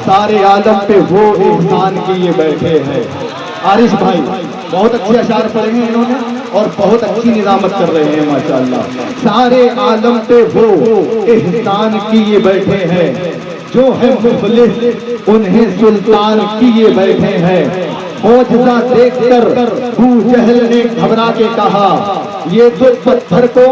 سارے عالم پہ وہ احسان کیے بیٹھے ہیں۔ عارش بھائی بہت اچھے اشعار پڑھے ہیں انہوں نے اور بہت اچھی نظامت کر رہے ہیں ماشاءاللہ۔ سارے عالم پہ وہ احسان کیے بیٹھے ہیں، جو ہے مفلس انہیں سلطان کیے بیٹھے ہیں۔ معجزہ دیکھ کر ابو جہل نے گھبرا کے کہا، یہ تو پتھر کو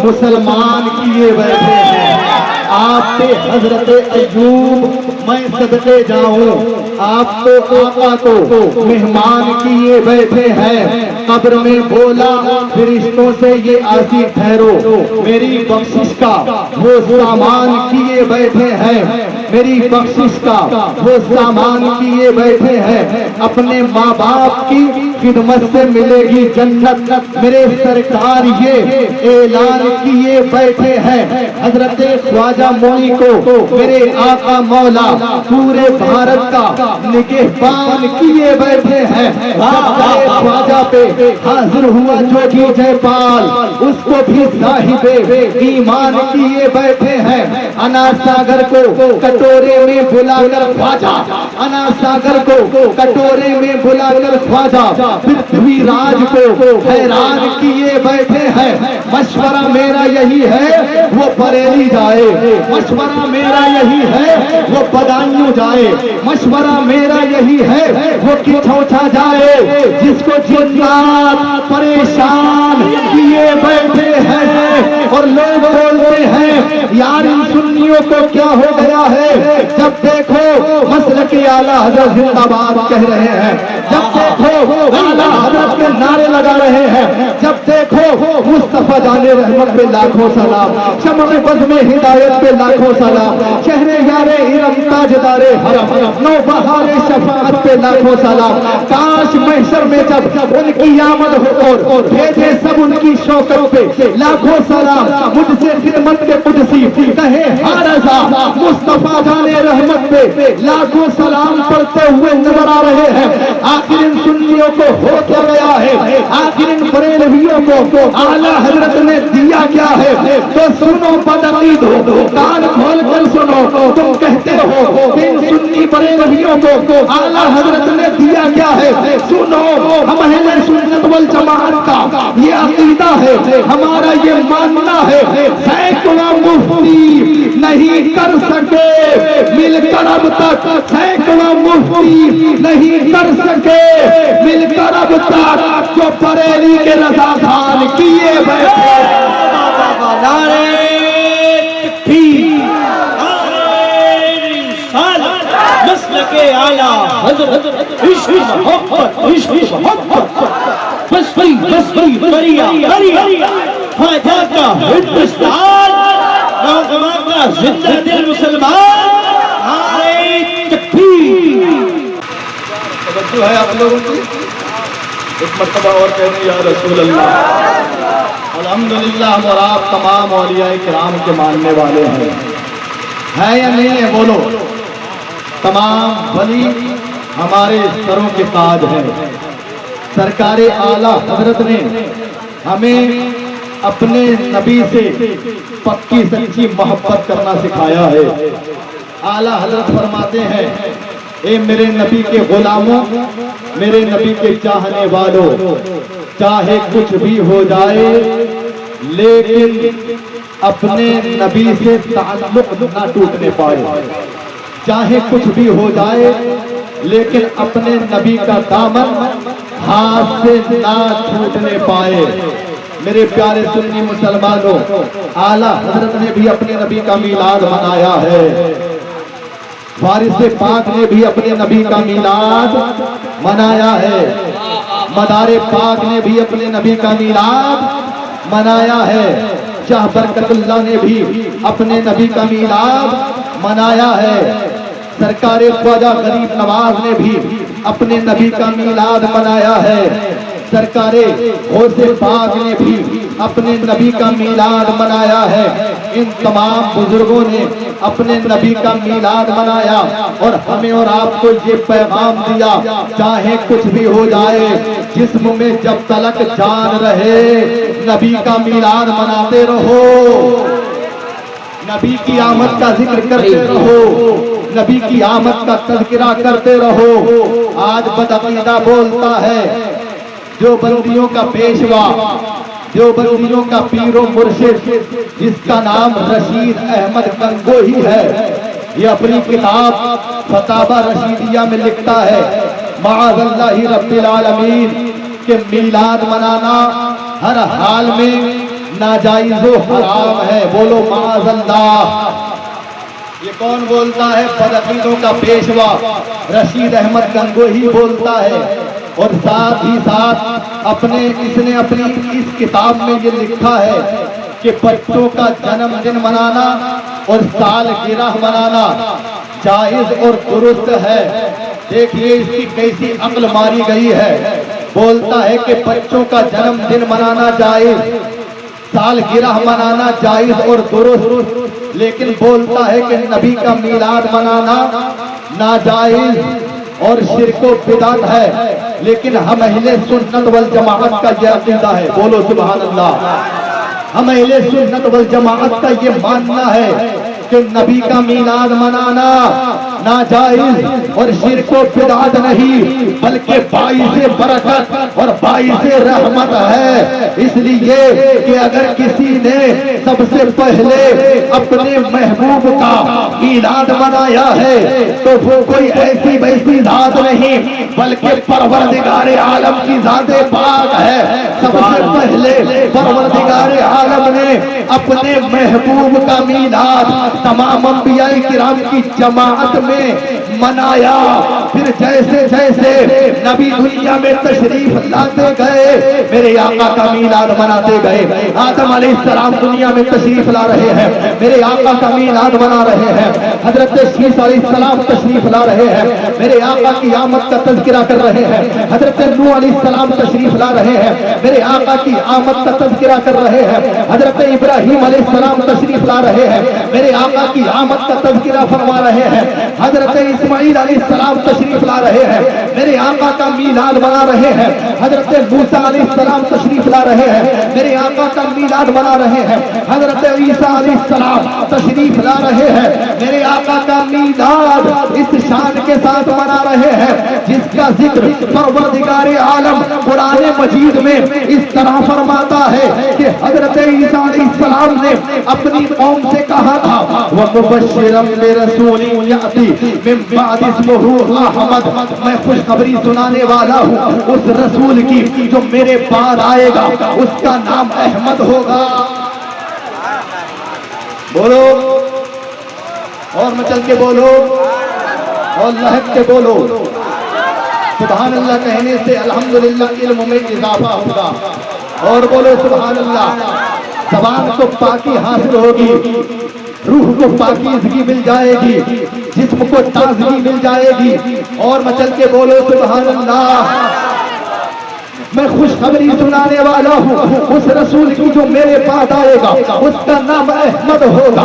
مسلمان کیے بیٹھے ہیں۔ آپ پہ حضرت ایوب میں صدقے جاؤں، آپ کو آقا کو مہمان کیے بیٹھے ہیں۔ قبر میں بولا فرشتوں سے یہ آسی ٹھہرو، میری بخشش کا وہ سامان کیے بیٹھے ہیں، میری بخشش کا وہ سامان کیے بیٹھے ہیں۔ اپنے ماں باپ کی خدمت سے ملے گی جنت، میرے سرکار یہ اعلان کیے بیٹھے ہیں۔ حضرت خواجہ موئی کو میرے آقا مولا پورے بھارت کا نگہبان کیے بیٹھے ہیں۔ خواجہ پہ حاضر ہوا جوگی جے پال، اس کو بھی صاحب ایمان کیے بیٹھے ہیں۔ انا ساگر کو کٹورے میں بلا کر خواجہ، انا ساگر کو کٹورے میں بلا کر خواجہ پرتھوی راج کو حیران کیے بیٹھے ہیں۔ مشورہ میرا یہی ہے وہ بریلی جائے، مشورہ میرا یہی ہے وہ بدایوں جائے، مشورہ میرا یہی ہے وہ کچھوچا جائے۔ جس کو جنات پریشان کیے بیٹھے ہیں اور لوگ بولتے ہیں یار ان سنیوں کو کیا ہو گیا ہے، جب دیکھو مسلک اعلیٰ حضرت زندہ باد کہہ رہے ہیں، جب دیکھو اعلیٰ حضرت کے نعرے لگا رہے ہیں، جب دیکھو مصطفیٰ جان رحمت پہ لاکھوں سلام، شمع بزم ہدایت پہ لاکھوں سلام، شہر یار ارم تاجدار حرم، نوبہار شفاعت پہ لاکھوں سلام۔ کاش محشر میں جب ان کی آمد ہو اور بھیجے سب ان کی شوکت پہ لاکھوں سلام، مجھ سے خدمت کے قدسی کہے ہر رضا، مصطفیٰ جان رحمت پہ لاکھوں سلام پڑھتے ہوئے نظر آ رہے ہیں۔ آخر ان سنیوں کو ہو کیا گیا ہے، آخر ان بریلویوں کو اعلیٰ حضرت نے دیا کیا ہے؟ تو سنو بدعقید ہو، کان کھول کر سنو، تم کہتے ہو کہ ان سنی بریلویوں کو اعلیٰ حضرت نے دیا کیا ہے؟ سنو، ہم اہل سنت والجماعت کا یہ عقیدہ ہے، ہمارا یہ ماننا ہے، سینکڑوں مفتی نہیں کر سکے مل کر اب تک، سینکڑوں مفتی نہیں کر سکے مل کر اب تک جو بریلی کے رضا خان کیے بیٹھے۔ نعرہ تکبیر، نعرہ رسالت، مسلک اعلیٰ حضرت، عشق محبت، عشق محبت، بسری بریہ خواجہ کا ہندوستان، نوجوان کا زندہ دل مسلمان، نعرہ تکبیر۔ توجہ ہے آپ لوگوں کی؟ ایک مرتبہ اور کہنے یا رسول اللہ۔ الحمدللہ ہم اور آپ تمام اولیاء کرام کے ماننے والے ہیں یا نہیں ہے؟ بولو۔ تمام ولی ہمارے سروں کے تاج ہیں۔ سرکار اعلیٰ حضرت نے ہمیں اپنے نبی سے پکی سچی محبت کرنا سکھایا ہے۔ اعلیٰ حضرت فرماتے ہیں، اے میرے نبی کے غلاموں، میرے نبی کے چاہنے والوں، چاہے کچھ بھی ہو جائے لیکن اپنے نبی سے تعلق نہ ٹوٹنے پائے، چاہے کچھ بھی ہو جائے لیکن اپنے نبی کا دامن ہاتھ سے نہ چھوٹنے پائے۔ میرے پیارے سنی مسلمانوں، اعلیٰ حضرت نے بھی اپنے نبی کا میلاد منایا ہے، وارث پاک نے بھی اپنے نبی کا میلاد منایا ہے، مدار پاک نے بھی اپنے نبی کا میلاد منایا ہے، شاہ برکت اللہ نے بھی اپنے نبی کا میلاد منایا ہے، سرکار خواجہ غریب نواز نے بھی اپنے نبی کا میلاد منایا ہے، سرکار غوث پاک نے بھی اپنے نبی کا میلاد منایا ہے۔ ان تمام بزرگوں نے اپنے نبی کا میلاد منایا اور ہمیں اور آپ کو یہ پیغام دیا، چاہے کچھ بھی ہو جائے جسم میں جب تلک جان رہے نبی کا میلاد مناتے رہو، نبی کی آمد کا ذکر کرتے رہو، نبی کی آمد کا تذکرہ کرتے رہو۔ آج بدعقیدہ بولتا ہے جو بندیوں کا پیشوا، جو بندیوں کا پیر و مرشد، جس کا نام رشید احمد گنگوہی ہے، یہ اپنی کتاب فتاوی رشیدیہ میں لکھتا ہے معاذ اللہ رب العالمین کہ میلاد منانا ہر حال میں ناجائز و حرام ہے۔ بولو معاذ اللہ۔ یہ کون بولتا ہے؟ بدعقیدوں کا پیشوا رشید احمد گنگوہی بولتا ہے، اور ساتھ ہی ساتھ اس نے اپنی اس کتاب میں یہ لکھا ہے کہ بچوں کا جنم دن منانا اور سالگرہ منانا جائز اور درست ہے۔ دیکھیے اس کی کیسی عقل ماری گئی ہے۔ بولتا ہے کہ بچوں کا جنم دن منانا جائز، سالگرہ منانا جائز اور درست، لیکن بولتا ہے کہ نبی کا میلاد منانا ناجائز اور شرک و بدعت ہے۔ لیکن ہم اہل سنت والجماعت کا یہ عقیدہ ہے، بولو سبحان اللہ، ہم اہل سنت والجماعت کا یہ ماننا ہے کہ نبی کا میلاد منانا ناجائز اور شرک و بدعت نہیں، بلکہ باعث برکت اور باعث رحمت ہے۔ اس لیے کہ اگر کسی نے سب سے پہلے اپنے محبوب کا میلاد منایا ہے تو وہ کوئی ایسی ویسی ذات نہیں، بلکہ پروردگار عالم کی ذات پاک ہے۔ سب سے پہلے پروردگار عالم نے اپنے محبوب کا میلاد تمام انبیاء کرام کی جماعت میں منایا۔ پھر جیسے جیسے نبی دنیا میں تشریف لاتے گئے، میرے آقا کا میلاد مناتے گئے۔ آدم علیہ السلام دنیا میں تشریف لا رہے ہیں، میرے آقا کا میلاد منا رہے ہیں۔ حضرت شیس علیہ السلام تشریف لا رہے ہیں، میرے آقا کی آمد کا تذکرہ کر رہے ہیں۔ حضرت نوح علیہ السلام تشریف لا رہے ہیں، میرے آقا کی آمد کا تذکرہ کر رہے ہیں۔ حضرت ابراہیم علیہ السلام تشریف لا رہے ہیں، میرے آقا کی آمد کا تذکرہ فرما رہے ہیں۔ حضرت اسماعیل علیہ السلام تشریف لا رہے ہیں، میرے آقا کا میلاد منا رہے ہیں۔ حضرت موسیٰ علیہ السلام تشریف لا رہے ہیں، میرے آقا کا میلاد منا رہے ہیں۔ حضرت عیسیٰ علیہ السلام تشریف لا رہے ہیں، میرے آقا کا میلاد اس شان کے ساتھ منا رہے ہیں جس کا ذکر پروردگار عالم قرآن مجید میں اس طرح فرماتا ہے کہ حضرت عیسیٰ علیہ السلام نے اپنی قوم سے کہا تھا وَمُبَشِّرًا بِرَسُولٍ يَأْتِي مِن بَعْدِ اسْمُهُ أَحْمَدُ، میں خوشخبری سنانے والا ہوں اس رسول کی جو میرے بعد آئے گا، اس کا نام احمد ہوگا۔ بولو اور مچل کے بولو اور لہک کے بولو۔ سبحان اللہ کہنے سے الحمدللہ علم میں اضافہ ہوگا، اور بولو سبحان اللہ۔ زبان کو پاکی حاصل ہوگی، روح کو پاکیزگی مل جائے گی، جسم کو تازگی مل جائے گی، اور مچل کے بولو سبحان اللہ۔ میں خوشخبری سنانے والا ہوں اس رسول کی جو میرے بعد آئے گا، اس کا نام احمد ہوگا۔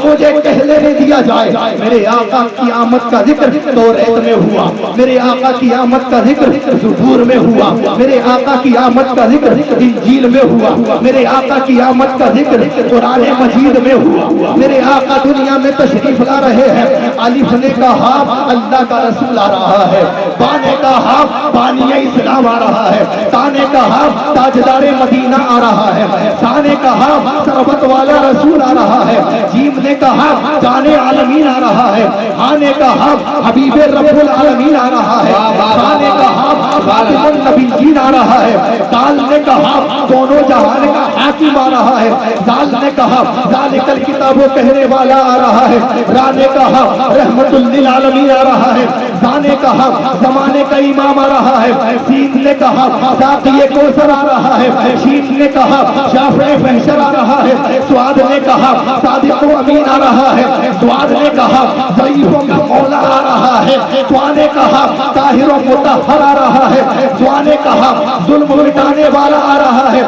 مجھے کہہ لینے دیا جائے میرے آقا کی آمد کا ذکر توریت میں ہوا، میرے آقا کی آمد کا ذکر زبور میں ہوا، میرے آقا کی آمد کا ذکر انجیل میں ہوا، میرے آقا کی آمد کا ذکر قرآن مجید میں ہوا۔ میرے آقا دنیا میں تشریف لا رہے ہیں، الف نے کہا اللہ کا رسول آ رہا ہے، با نے کہا بانی اسلام آ رہا ہے، تا نے کہا تاجدار مدینہ آ رہا ہے، سا نے کہا سربت والا رسول آ رہا ہے، جیم نے کہا جان عالمین آ رہا ہے، ہاں نے کہا حبیب رب العالمین آ رہا ہے، سا نے کہا خاتم النبیین آ رہا ہے، دال نے کہا دونوں جہان کا حاکم آ رہا ہے، دال نے کہا ذالک الکتاب کہنے والا آ رہا ہے، را نے کہا رحمت للعالمین آ رہا ہے، زا نے کہا زمانے کا امام آ رہا ہے، سین نے کہا ساقی کوثر آ رہا ہے، شین نے کہا شافع محشر آ رہا ہے، سعاد نے کہا صادق و امین آ رہا ہے، سعاد نے کہا ضعیفوں کا مولا آ رہا ہے، سعاد نے کہا طاہر و مطہر آ رہا ہے، سعاد نے کہا ظلم مٹانے والا آ رہا ہے،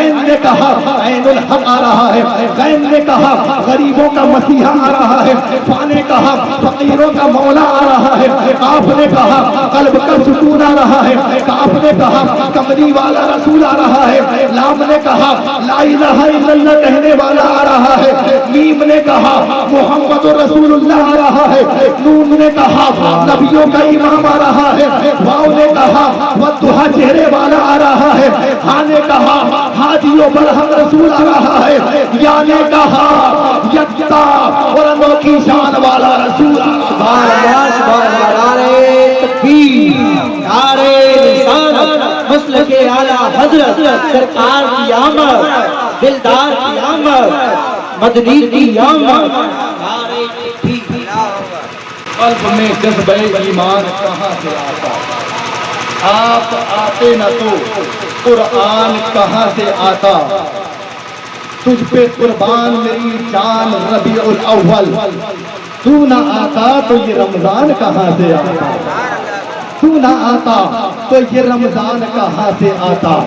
عین نے کہا عین الحق آ رہا ہے، غین نے کہا غریبوں کا مسیحا آ رہا ہے، فا نے کہا فقیروں کا مولا آ رہا ہے، آپ نے کہا قلب کا سکون آ رہا ہے، آپ نے کہا کملی والا رسول آ رہا ہے، لام نے کہا لا الہ الا اللہ کہنے والا آ رہا ہے، میم نے کہا محمد رسول اللہ آ رہا ہے، نون نے کہا نبیوں کا امام آ رہا ہے، واو نے کہا والضحیٰ چہرے والا آ رہا ہے، ہاں نے کہا ہادی و برہم رسول آ رہا ہے، یا نے کہا یکتا اور انوکھی شان والا رسول آ رہا ہے۔ سبحان اللہ نعرہ تکبیر نعرہ رسالت مسلک اعلیٰ حضرت سرکار کی آمد دلدار کی آمد مدنی کی آمد نعرہ تکبیر قلب میں جذبہ ایمان کہاں سے آتا، آپ آتے نہ تو قرآن کہاں سے آتا، تجھ پہ قربان میری جان ربیع الاول، تو نہ آتا تو یہ رمضان کہاں سے آتا، تو نہ آتا تو یہ رمضان کہاں سے آتا۔